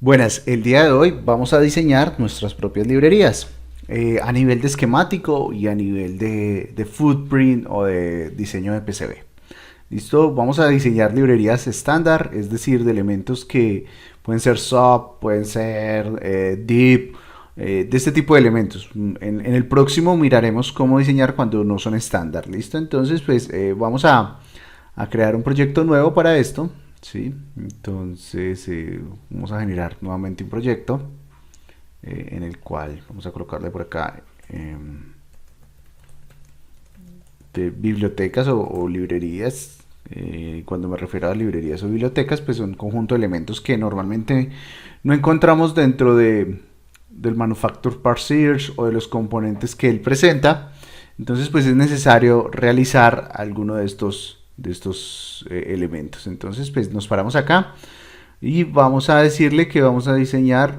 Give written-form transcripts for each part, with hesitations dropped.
Buenas, el día de hoy vamos a diseñar nuestras propias librerías a nivel de esquemático y a nivel de footprint o de diseño de PCB. ¿Listo? Vamos a diseñar librerías estándar, es decir, de elementos que pueden ser sub, pueden ser div, de este tipo de elementos. En el próximo miraremos cómo diseñar cuando no son estándar. ¿Listo? Entonces, pues vamos a crear un proyecto nuevo para esto. ¿Sí? Entonces vamos a generar nuevamente un proyecto en el cual vamos a colocarle por acá de bibliotecas o librerías. Cuando me refiero a librerías o bibliotecas, pues son un conjunto de elementos que normalmente no encontramos dentro del Manufacture Parseers o de los componentes que él presenta. Entonces, pues es necesario realizar alguno de estos elementos. Entonces, pues nos paramos acá y vamos a decirle que vamos a diseñar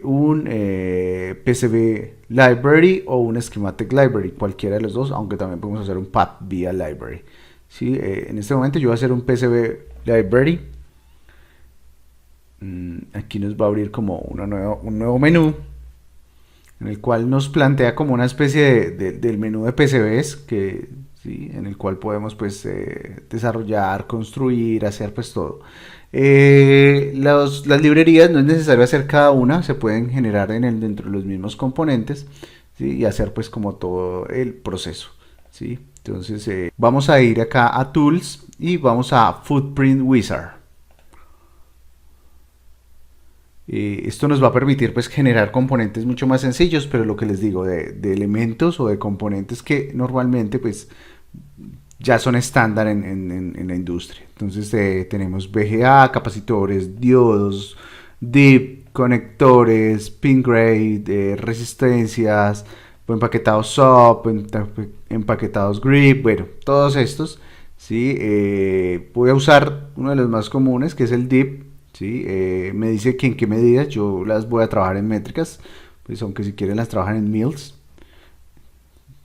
un PCB library o un schematic library, cualquiera de los dos, aunque también podemos hacer un path via library. ¿Sí? En este momento yo voy a hacer un PCB library. Aquí nos va a abrir como un nuevo menú en el cual nos plantea como una especie del menú de PCBs que, ¿sí? En el cual podemos pues desarrollar, construir, hacer pues todo. Las librerías no es necesario hacer cada una, se pueden generar dentro de los mismos componentes, ¿sí? Y hacer pues como todo el proceso, ¿sí? Entonces vamos a ir acá a Tools y vamos a Footprint Wizard. Esto nos va a permitir pues generar componentes mucho más sencillos, pero lo que les digo, de elementos o de componentes que normalmente pues ya son estándar en la industria. Entonces tenemos VGA, capacitores, diodos, DIP, conectores, pin grade, resistencias, empaquetados SOP, empaquetados grip, bueno, todos estos. ¿Sí? Voy a usar uno de los más comunes que es el DIP. ¿Sí? Me dice que en qué medidas yo las voy a trabajar en métricas, pues aunque si quieren las trabajan en mils.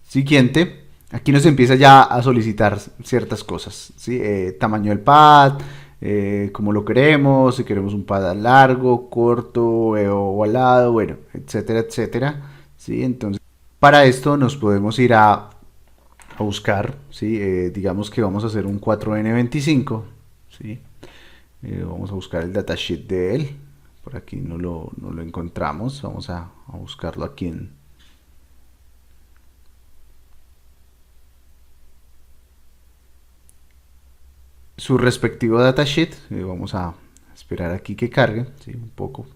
Siguiente, aquí nos empieza ya a solicitar ciertas cosas, ¿sí? Tamaño del pad, cómo lo queremos, si queremos un pad largo, corto, ovalado, bueno, etcétera, etcétera. ¿Sí? Entonces, para esto nos podemos ir a buscar, ¿sí? Digamos que vamos a hacer un 4N25, ¿sí? Vamos a buscar el datasheet de él. Por aquí no lo encontramos. Vamos a buscarlo aquí en su respectivo datasheet. Vamos a esperar aquí que cargue, ¿sí? Un poco.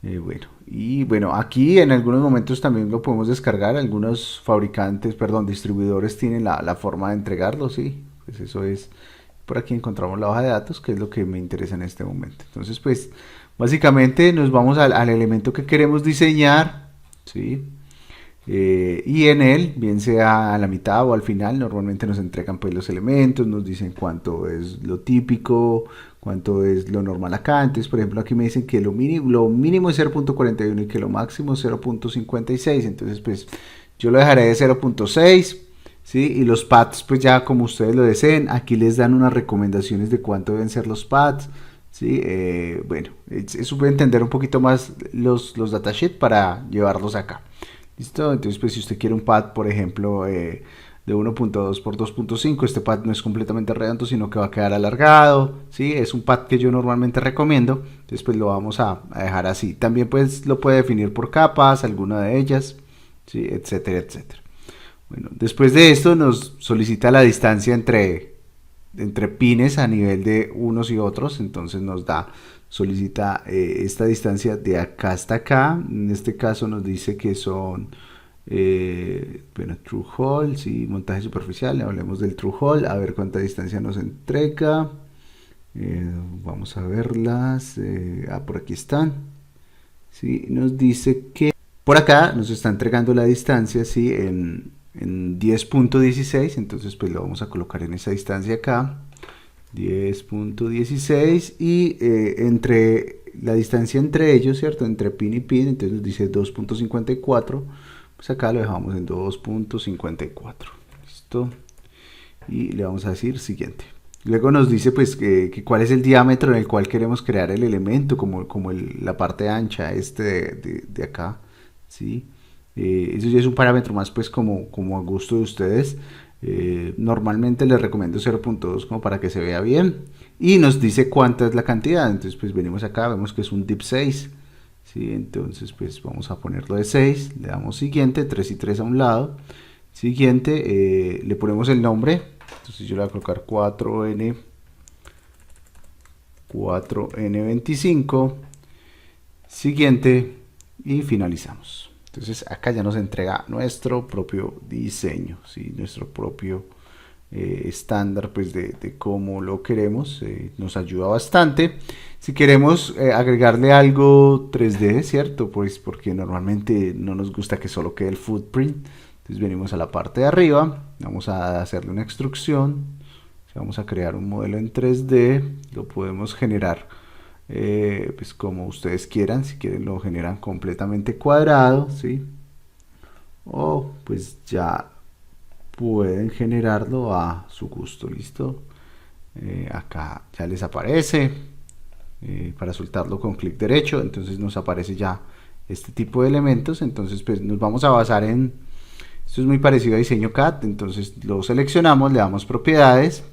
Bueno, y bueno, aquí en algunos momentos también lo podemos descargar. Algunos fabricantes, perdón, distribuidores tienen la forma de entregarlo, ¿sí? Pues eso es. Por aquí encontramos la hoja de datos, que es lo que me interesa en este momento. Entonces, pues, básicamente nos vamos al elemento que queremos diseñar, ¿sí? Y en él, bien sea a la mitad o al final, normalmente nos entregan pues los elementos, nos dicen cuánto es lo típico, cuánto es lo normal acá. Entonces, por ejemplo, aquí me dicen que lo mínimo es 0.41 y que lo máximo es 0.56. Entonces, pues, yo lo dejaré de 0.6. ¿Sí? Y los pads, pues ya como ustedes lo deseen, aquí les dan unas recomendaciones de cuánto deben ser los pads. ¿Sí? Bueno, eso puede entender un poquito más los datasheets para llevarlos acá. ¿Listo? Entonces, pues si usted quiere un pad, por ejemplo, de 1.2 por 2.5, este pad no es completamente redondo, sino que va a quedar alargado, ¿sí? Es un pad que yo normalmente recomiendo, entonces pues lo vamos a dejar así. También pues lo puede definir por capas, alguna de ellas, ¿sí? Etcétera, etcétera. Bueno, después de esto nos solicita la distancia entre pines a nivel de unos y otros, entonces solicita esta distancia de acá hasta acá. En este caso nos dice que son bueno, true hole, sí, montaje superficial. Hablemos del true hole, a ver cuánta distancia nos entrega. Vamos a verlas. Por aquí están. Sí, nos dice que por acá nos está entregando la distancia, sí, en 10.16. Entonces pues lo vamos a colocar en esa distancia acá. 10.16 y entre la distancia entre ellos, ¿cierto? Entre pin y pin, entonces nos dice 2.54, pues acá lo dejamos en 2.54, ¿listo? Y le vamos a decir siguiente. Luego nos dice pues que cuál es el diámetro en el cual queremos crear el elemento, como la parte ancha de acá, ¿sí? Eso ya es un parámetro más pues como a gusto de ustedes. Normalmente les recomiendo 0.2 como para que se vea bien. Y nos dice cuánta es la cantidad. Entonces pues venimos acá, vemos que es un div 6. ¿Sí? Entonces pues vamos a ponerlo de 6. Le damos siguiente, 3 y 3 a un lado. Siguiente, le ponemos el nombre. Entonces yo le voy a colocar 4N25. Siguiente y finalizamos. Entonces acá ya nos entrega nuestro propio diseño, ¿sí? Nuestro propio estándar pues de cómo lo queremos. Nos ayuda bastante. Si queremos agregarle algo 3D, ¿cierto? Pues porque normalmente no nos gusta que solo quede el footprint. Entonces venimos a la parte de arriba, vamos a hacerle una extrusión, vamos a crear un modelo en 3D, lo podemos generar pues como ustedes quieran. Si quieren lo generan completamente cuadrado, ¿sí? O pues ya pueden generarlo a su gusto, listo. Acá ya les aparece para soltarlo con clic derecho, entonces nos aparece ya este tipo de elementos. Entonces pues nos vamos a basar en, esto es muy parecido a diseño CAD, entonces lo seleccionamos, le damos propiedades,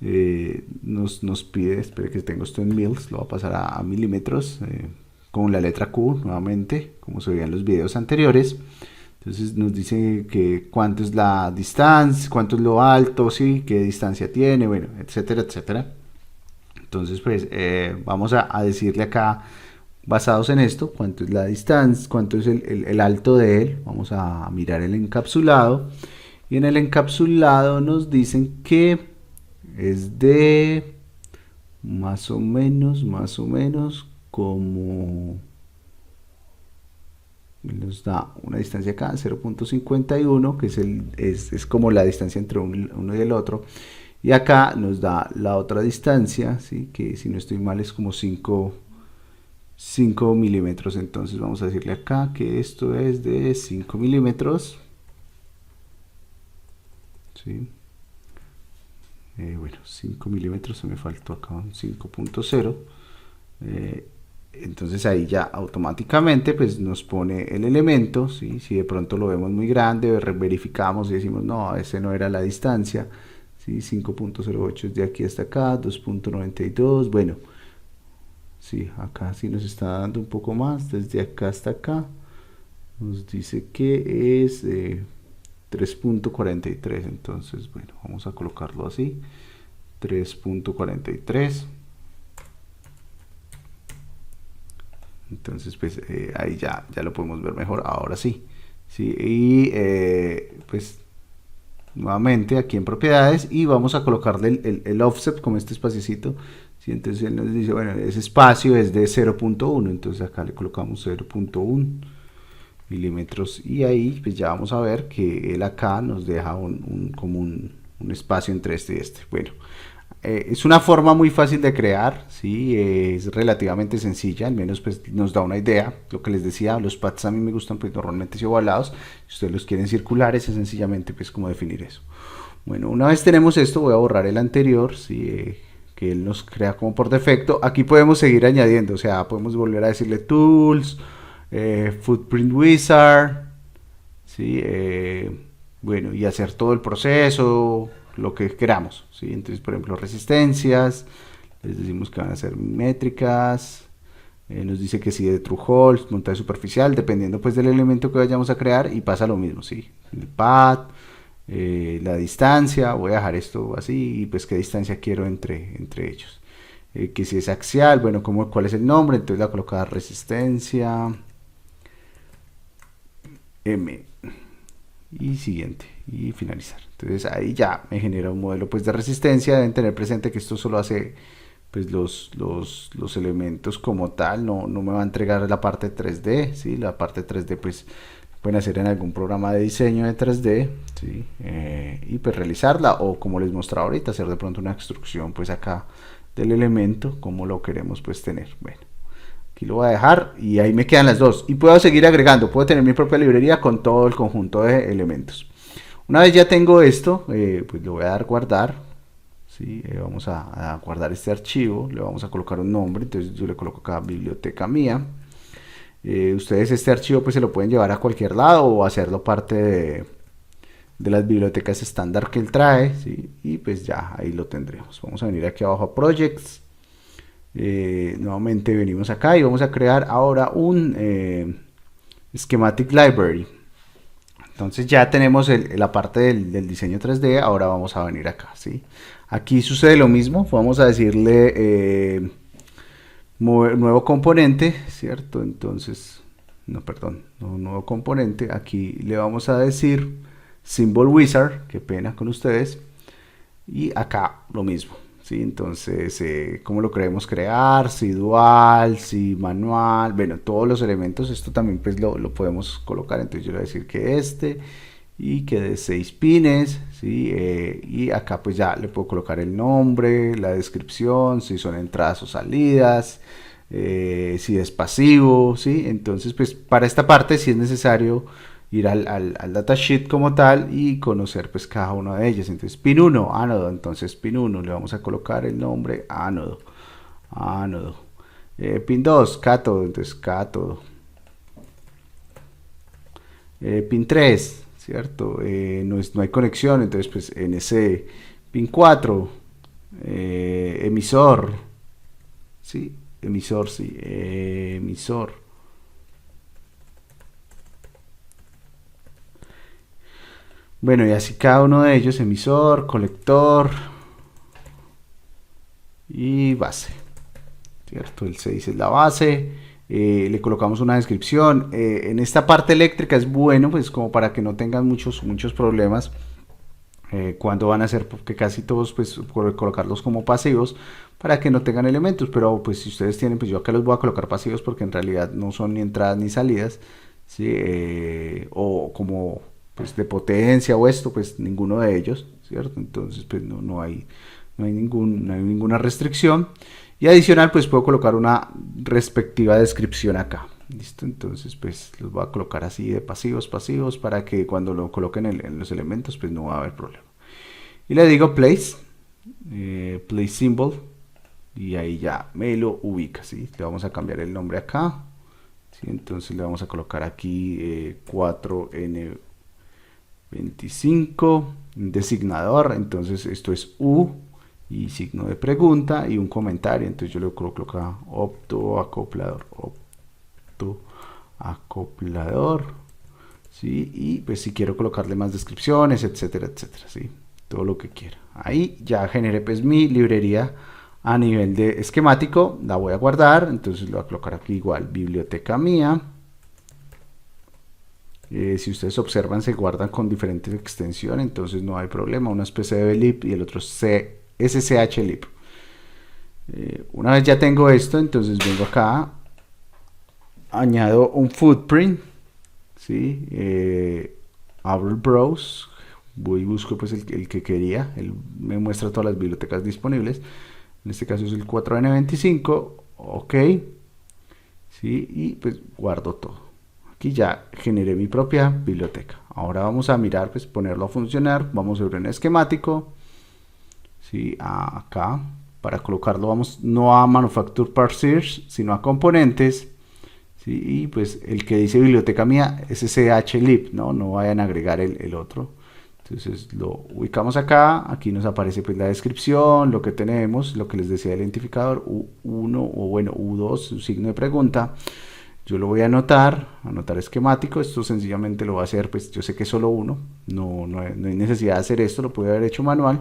nos pide, espere que tengo esto en mils, lo va a pasar a milímetros, con la letra Q nuevamente, como se veía en los videos anteriores. Entonces nos dice que cuánto es la distancia, cuánto es lo alto, sí, qué distancia tiene, bueno, etcétera, etcétera. Entonces pues vamos a decirle acá, basados en esto, cuánto es la distancia, cuánto es el alto de él. Vamos a mirar el encapsulado, y en el encapsulado nos dicen que es de más o menos como nos da una distancia acá 0.51, que es como la distancia entre uno y el otro, y acá nos da la otra distancia, ¿sí? Que si no estoy mal es como 5 milímetros. Entonces vamos a decirle acá que esto es de 5 milímetros, ¿sí? Bueno, 5 milímetros, se me faltó acá un 5.0. Entonces ahí ya automáticamente pues nos pone el elemento, ¿sí? Si de pronto lo vemos muy grande, verificamos y decimos no, ese no era la distancia, ¿sí? 5.08 es de aquí hasta acá, 2.92, bueno, sí, acá sí nos está dando un poco más, desde acá hasta acá nos dice que es 3.43. Entonces bueno, vamos a colocarlo así, 3.43. Entonces pues ahí ya lo podemos ver mejor, ahora sí, ¿sí? Y pues nuevamente aquí en propiedades, y vamos a colocarle el offset como este espaciocito, ¿sí? Entonces él nos dice, bueno, ese espacio es de 0.1, entonces acá le colocamos 0.1 milímetros, y ahí pues ya vamos a ver que él acá nos deja como un espacio entre este y este. Bueno, es una forma muy fácil de crear, ¿sí? Es relativamente sencilla, al menos pues nos da una idea. Lo que les decía, los pads a mí me gustan pues normalmente ovalados. Si ustedes los quieren circulares, es sencillamente pues como definir eso. Bueno, una vez tenemos esto, voy a borrar el anterior, ¿sí? Que él nos crea como por defecto. Aquí podemos seguir añadiendo, o sea, podemos volver a decirle tools, footprint wizard, ¿sí? Bueno, y hacer todo el proceso, lo que queramos, ¿sí? Entonces, por ejemplo, resistencias, les decimos que van a ser métricas, nos dice que si de true hole, montaje superficial, dependiendo pues del elemento que vayamos a crear, y pasa lo mismo, ¿sí? El pad, la distancia, voy a dejar esto así, y pues qué distancia quiero entre ellos. Que si es axial, bueno, cuál es el nombre, entonces la colocar resistencia M, y siguiente, y finalizar. Entonces ahí ya me genera un modelo pues de resistencia. Deben tener presente que esto solo hace pues los elementos como tal, no me va a entregar la parte 3D, ¿sí? La parte 3D pues pueden hacer en algún programa de diseño de 3D, ¿sí? Y pues realizarla, o como les mostraba ahorita, hacer de pronto una extrusión pues acá del elemento como lo queremos pues tener. Bueno, aquí lo voy a dejar y ahí me quedan las dos, y puedo seguir agregando, puedo tener mi propia librería con todo el conjunto de elementos. Una vez ya tengo esto, pues le voy a dar guardar, ¿sí? Vamos a guardar este archivo, le vamos a colocar un nombre, entonces yo le coloco acá biblioteca mía. Ustedes este archivo pues se lo pueden llevar a cualquier lado o hacerlo parte de las bibliotecas estándar que él trae, ¿sí? Y pues ya ahí lo tendremos. Vamos a venir aquí abajo a Projects. Nuevamente venimos acá y vamos a crear ahora un Schematic Library. Entonces ya tenemos la parte del diseño 3D, ahora vamos a venir acá, ¿sí? Aquí sucede lo mismo, vamos a decirle nuevo componente, ¿cierto? Entonces, no, perdón, no, nuevo componente, aquí le vamos a decir Symbol Wizard, qué pena con ustedes, y acá lo mismo, ¿sí? Entonces, ¿cómo lo queremos crear? Si dual, si manual, bueno, todos los elementos, esto también pues lo podemos colocar, entonces yo le voy a decir que y que de 6 pines, ¿sí? Y acá pues ya le puedo colocar el nombre, la descripción, si son entradas o salidas, si es pasivo, ¿sí? Entonces pues para esta parte sí es necesario ir al datasheet como tal y conocer pues cada una de ellas. Entonces pin 1, ánodo, entonces pin 1 le vamos a colocar el nombre ánodo, ánodo. Pin 2, cátodo, entonces cátodo. Pin 3, ¿cierto? No hay conexión, entonces pues NC. Pin 4, emisor, ¿sí? Emisor, sí, emisor. Bueno, y así cada uno de ellos, emisor, colector y base, ¿cierto? El 6 es la base. Le colocamos una descripción. En esta parte eléctrica es bueno, pues como para que no tengan muchos problemas cuando van a hacer, porque casi todos pues colocarlos como pasivos para que no tengan elementos, pero pues si ustedes tienen, pues yo acá los voy a colocar pasivos porque en realidad no son ni entradas ni salidas, ¿sí? O como pues de potencia o esto, pues ninguno de ellos, ¿cierto? Entonces pues no hay ninguna restricción. Y adicional pues puedo colocar una respectiva descripción acá. Listo, entonces pues los voy a colocar así de pasivos, pasivos, para que cuando lo coloquen en los elementos pues no va a haber problema. Y le digo place, place symbol, y ahí ya me lo ubica, ¿sí? Le vamos a cambiar el nombre acá, ¿sí? Entonces le vamos a colocar aquí 4N25, designador, entonces esto es U, y signo de pregunta y un comentario, entonces yo le coloco acá opto acoplador, acoplador, ¿sí? Y pues si quiero colocarle más descripciones, etcétera, etcétera, ¿sí? Todo lo que quiera. Ahí ya generé pues mi librería a nivel de esquemático, la voy a guardar, entonces le voy a colocar aquí igual, biblioteca mía. Si ustedes observan se guardan con diferentes extensiones, entonces no hay problema, uno es PCBlib y el otro es SCHlib. Una vez ya tengo esto, entonces vengo acá, añado un footprint, ¿sí? Abro el browse, voy y busco pues el que quería, él me muestra todas las bibliotecas disponibles, en este caso es el 4N25, ok, ¿sí? Y pues guardo todo. Aquí ya generé mi propia biblioteca. Ahora vamos a mirar, pues ponerlo a funcionar, vamos a ver un esquemático, ¿sí? Acá, para colocarlo vamos no a Manufacture Parsers, sino a componentes, ¿sí? Y pues el que dice biblioteca mía es SCHlib, no vayan a agregar el otro. Entonces lo ubicamos acá, aquí nos aparece pues la descripción, lo que tenemos, lo que les decía el identificador, U1 o bueno U2, un signo de pregunta. Yo lo voy a anotar esquemático, esto sencillamente lo va a hacer, pues yo sé que es solo uno, no hay necesidad de hacer esto, lo pude haber hecho manual,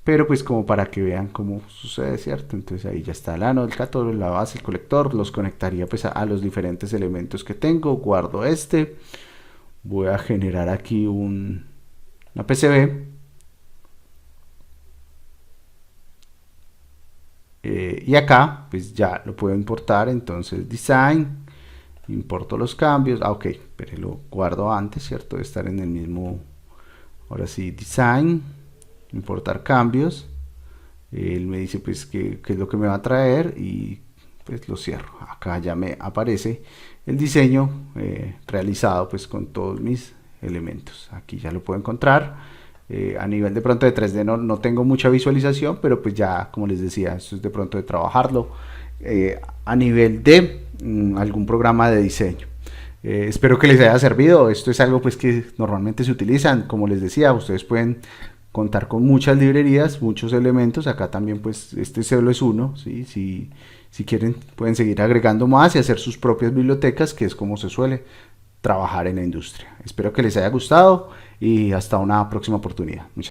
pero pues como para que vean cómo sucede, ¿cierto? Entonces ahí ya está el ánodo, el cátodo, la base, el colector, los conectaría pues a los diferentes elementos que tengo, guardo este, voy a generar aquí una PCB, y acá pues ya lo puedo importar, entonces design, importo los cambios, ok, pero lo guardo antes, ¿cierto? De estar en el mismo, ahora sí, design, importar cambios, él me dice pues qué es lo que me va a traer y pues lo cierro. Acá ya me aparece el diseño realizado pues con todos mis elementos. Aquí ya lo puedo encontrar. A nivel de pronto de 3D no tengo mucha visualización, pero pues ya, como les decía, esto es de pronto de trabajarlo a nivel de algún programa de diseño. Espero que les haya servido. Esto es algo pues que normalmente se utilizan. Como les decía, ustedes pueden contar con muchas librerías, muchos elementos. Acá también pues este solo es uno, ¿sí? Si quieren pueden seguir agregando más y hacer sus propias bibliotecas, que es como se suele trabajar en la industria. Espero que les haya gustado y hasta una próxima oportunidad. Muchas